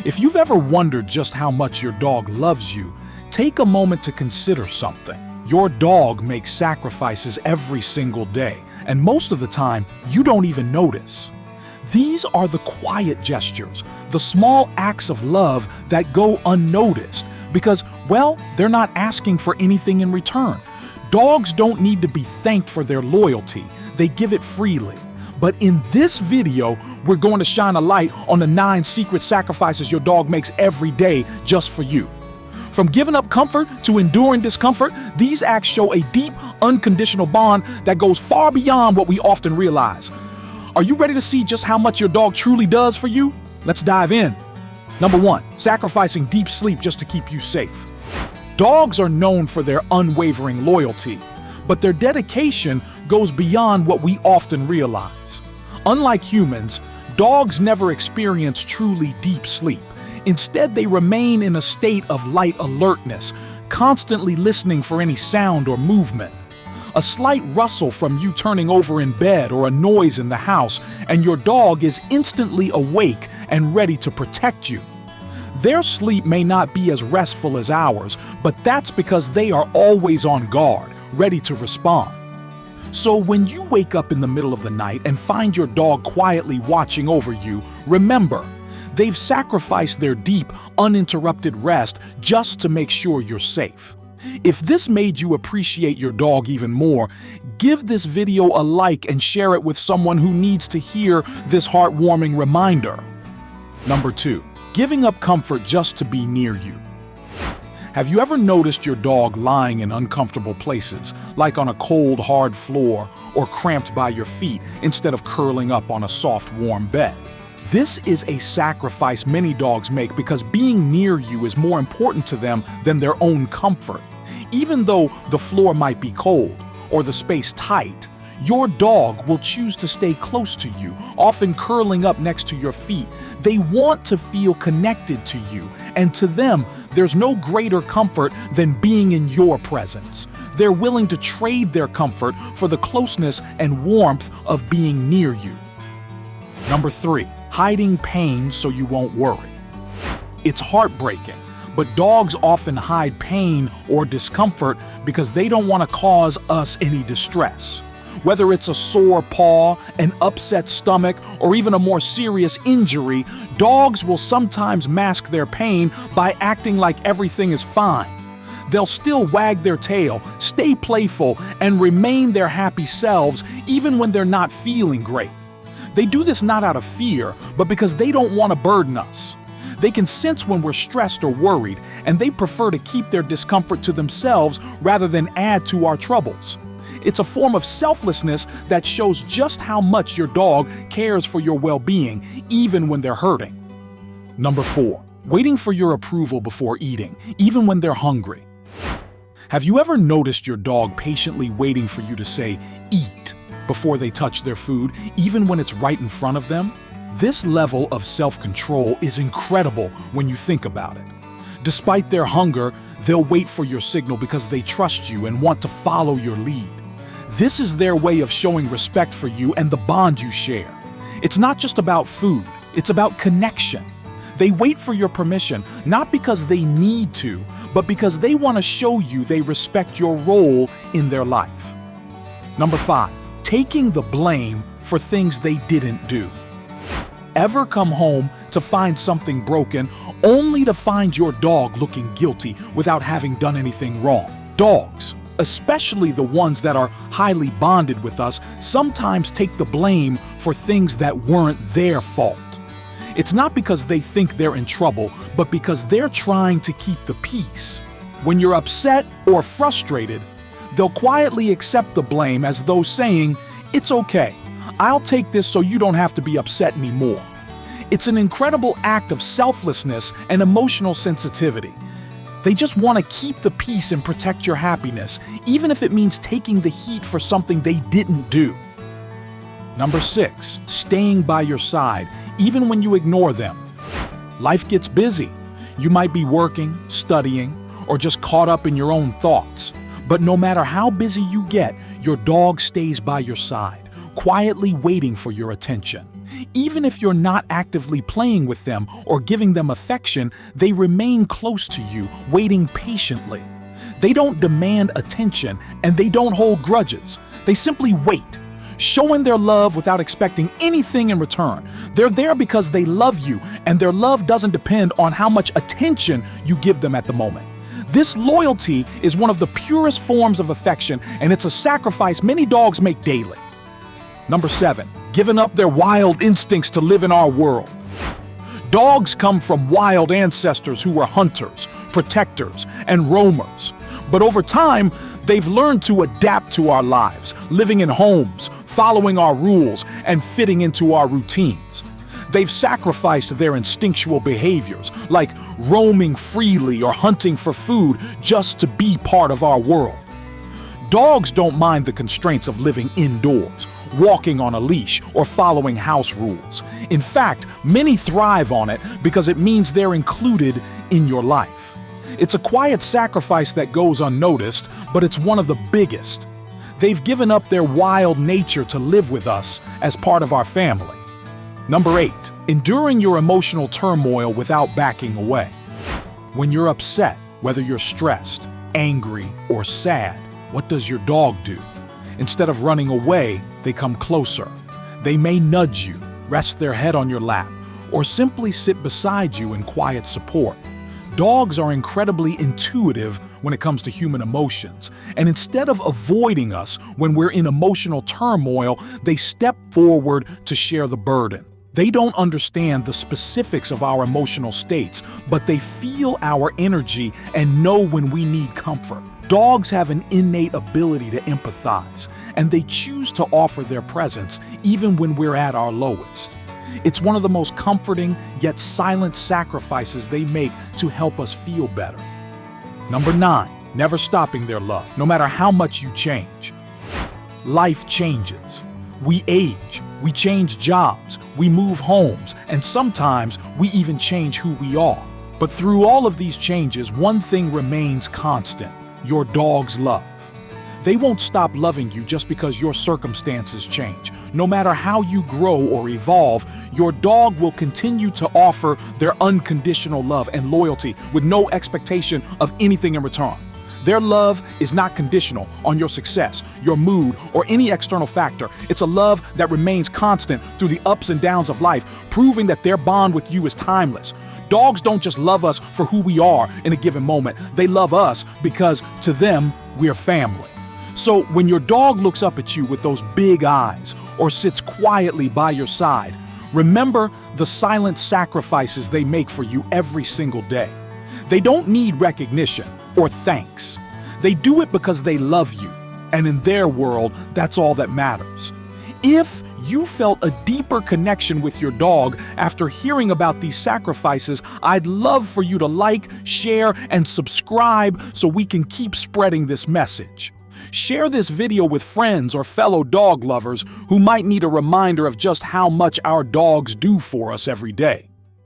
If you've ever wondered just how much your dog loves you, take a moment to consider something. Your dog makes sacrifices every single day, and most of the time, you don't even notice. These are the quiet gestures, the small acts of love that go unnoticed because, well, they're not asking for anything in return. Dogs don't need to be thanked for their loyalty. They give it freely. But in this video, we're going to shine a light on the 9 secret sacrifices your dog makes every day just for you. From giving up comfort to enduring discomfort, these acts show a deep, unconditional bond that goes far beyond what we often realize. Are you ready to see just how much your dog truly does for you? Let's dive in. Number 1, sacrificing deep sleep just to keep you safe. Dogs are known for their unwavering loyalty, but their dedication goes beyond what we often realize. Unlike humans, dogs never experience truly deep sleep. Instead, they remain in a state of light alertness, constantly listening for any sound or movement. A slight rustle from you turning over in bed or a noise in the house, and your dog is instantly awake and ready to protect you. Their sleep may not be as restful as ours, but that's because they are always on guard, ready to respond. So when you wake up in the middle of the night and find your dog quietly watching over you, remember, they've sacrificed their deep, uninterrupted rest just to make sure you're safe. If this made you appreciate your dog even more, give this video a like and share it with someone who needs to hear this heartwarming reminder. Number 2, giving up comfort just to be near you. Have you ever noticed your dog lying in uncomfortable places, like on a cold, hard floor or cramped by your feet instead of curling up on a soft, warm bed? This is a sacrifice many dogs make because being near you is more important to them than their own comfort. Even though the floor might be cold or the space tight, your dog will choose to stay close to you, often curling up next to your feet. They want to feel connected to you, and to them, there's no greater comfort than being in your presence. They're willing to trade their comfort for the closeness and warmth of being near you. Number 3, hiding pain so you won't worry. It's heartbreaking, but dogs often hide pain or discomfort because they don't want to cause us any distress. Whether it's a sore paw, an upset stomach, or even a more serious injury, dogs will sometimes mask their pain by acting like everything is fine. They'll still wag their tail, stay playful, and remain their happy selves even when they're not feeling great. They do this not out of fear, but because they don't want to burden us. They can sense when we're stressed or worried, and they prefer to keep their discomfort to themselves rather than add to our troubles. It's a form of selflessness that shows just how much your dog cares for your well-being, even when they're hurting. Number 4, waiting for your approval before eating, even when they're hungry. Have you ever noticed your dog patiently waiting for you to say, "eat," before they touch their food, even when it's right in front of them? This level of self-control is incredible when you think about it. Despite their hunger, they'll wait for your signal because they trust you and want to follow your lead. This is their way of showing respect for you and the bond you share. It's not just about food, it's about connection. They wait for your permission, not because they need to, but because they want to show you they respect your role in their life. Number 5, taking the blame for things they didn't do. Ever come home to find something broken only to find your dog looking guilty without having done anything wrong? Dogs, especially the ones that are highly bonded with us, sometimes take the blame for things that weren't their fault. It's not because they think they're in trouble, but because they're trying to keep the peace. When you're upset or frustrated, they'll quietly accept the blame as though saying, "It's okay, I'll take this so you don't have to be upset anymore." It's an incredible act of selflessness and emotional sensitivity. They just want to keep the peace and protect your happiness, even if it means taking the heat for something they didn't do. Number 6, staying by your side, even when you ignore them. Life gets busy. You might be working, studying, or just caught up in your own thoughts. But no matter how busy you get, your dog stays by your side, quietly waiting for your attention. Even if you're not actively playing with them or giving them affection, they remain close to you, waiting patiently. They don't demand attention and they don't hold grudges. They simply wait, showing their love without expecting anything in return. They're there because they love you, and their love doesn't depend on how much attention you give them at the moment. This loyalty is one of the purest forms of affection, and it's a sacrifice many dogs make daily. Number 7, giving up their wild instincts to live in our world. Dogs come from wild ancestors who were hunters, protectors, and roamers. But over time, they've learned to adapt to our lives, living in homes, following our rules, and fitting into our routines. They've sacrificed their instinctual behaviors, like roaming freely or hunting for food, just to be part of our world. Dogs don't mind the constraints of living indoors, walking on a leash, or following house rules. In fact, many thrive on it because it means they're included in your life. It's a quiet sacrifice that goes unnoticed, but it's one of the biggest. They've given up their wild nature to live with us as part of our family. Number 8, enduring your emotional turmoil without backing away. When you're upset, whether you're stressed, angry, or sad, what does your dog do? Instead of running away, they come closer. They may nudge you, rest their head on your lap, or simply sit beside you in quiet support. Dogs are incredibly intuitive when it comes to human emotions, and instead of avoiding us when we're in emotional turmoil, they step forward to share the burden. They don't understand the specifics of our emotional states, but they feel our energy and know when we need comfort. Dogs have an innate ability to empathize, and they choose to offer their presence even when we're at our lowest. It's one of the most comforting yet silent sacrifices they make to help us feel better. Number 9, never stopping their love, no matter how much you change. Life changes. We age, we change jobs, we move homes, and sometimes we even change who we are. But through all of these changes, one thing remains constant: your dog's love. They won't stop loving you just because your circumstances change. No matter how you grow or evolve, your dog will continue to offer their unconditional love and loyalty with no expectation of anything in return. Their love is not conditional on your success, your mood, or any external factor. It's a love that remains constant through the ups and downs of life, proving that their bond with you is timeless. Dogs don't just love us for who we are in a given moment. They love us because, to them, we're family. So when your dog looks up at you with those big eyes or sits quietly by your side, remember the silent sacrifices they make for you every single day. They don't need recognition or thanks. They do it because they love you, and in their world, that's all that matters. If you felt a deeper connection with your dog after hearing about these sacrifices, I'd love for you to like, share, and subscribe so we can keep spreading this message. Share this video with friends or fellow dog lovers who might need a reminder of just how much our dogs do for us every day.